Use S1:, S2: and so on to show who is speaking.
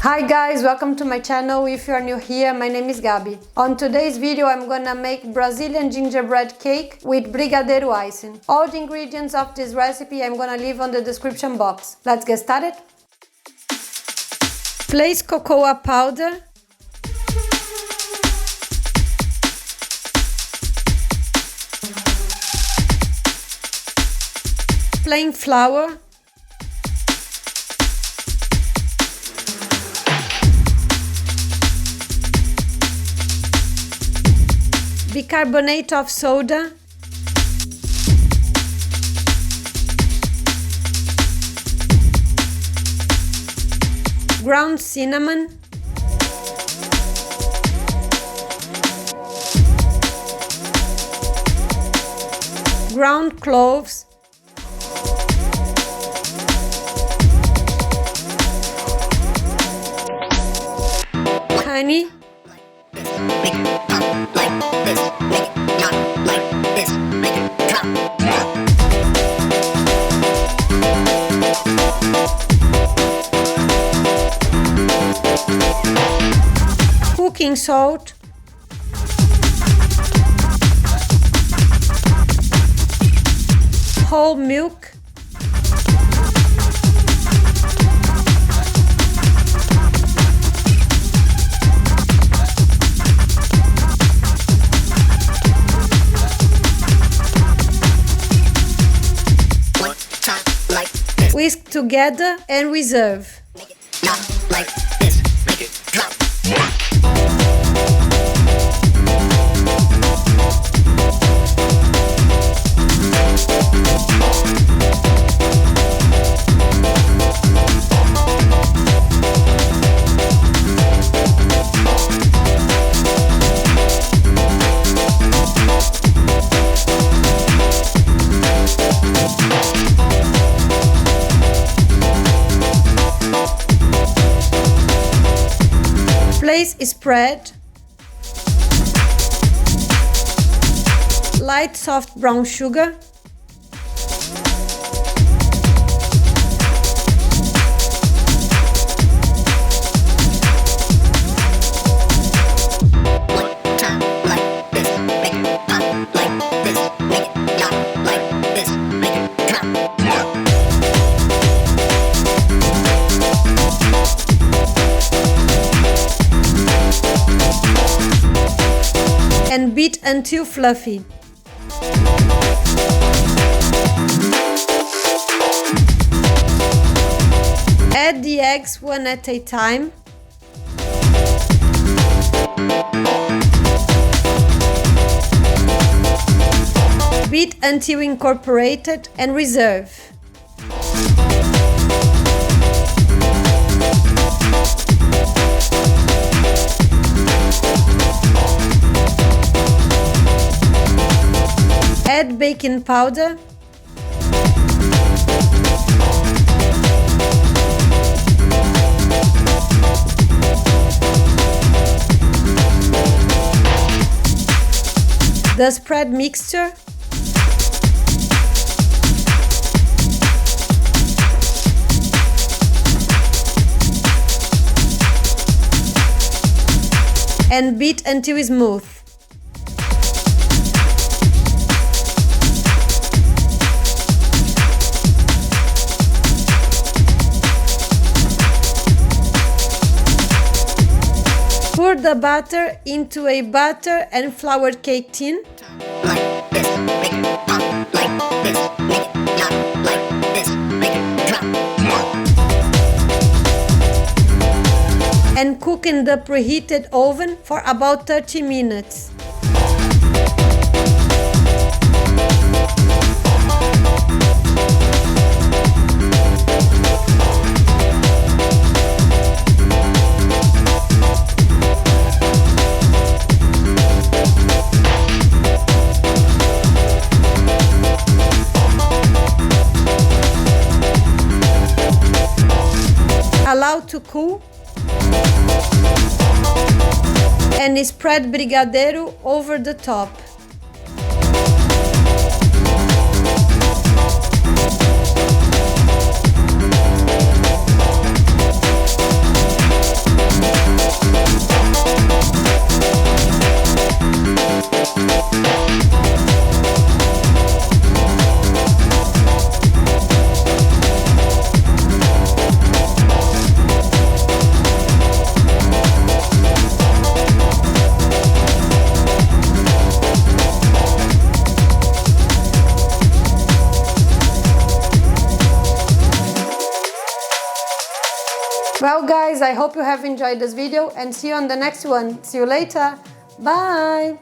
S1: Hi guys, welcome to my channel. If you are new here, my name is Gabi. On today's video, I'm gonna make Brazilian gingerbread cake with Brigadeiro Icing. All the ingredients of this recipe I'm gonna leave on the description box. Let's get started. Place cocoa powder, plain flour, bicarbonate of soda, ground cinnamon, ground cloves, honey, cooking salt, whole milk, whisk together and reserve. Place spread, light soft brown sugar, and beat until fluffy. Add the eggs one at a time. Beat until incorporated and reserve. Add baking powder, the spread mixture, and beat until smooth. Pour the batter into a butter and flour cake tin. And cook in the preheated oven for about 30 minutes. Allow to cool and spread brigadeiro over the top. Well guys, I hope you have enjoyed this video and see you on the next one. See you later. Bye!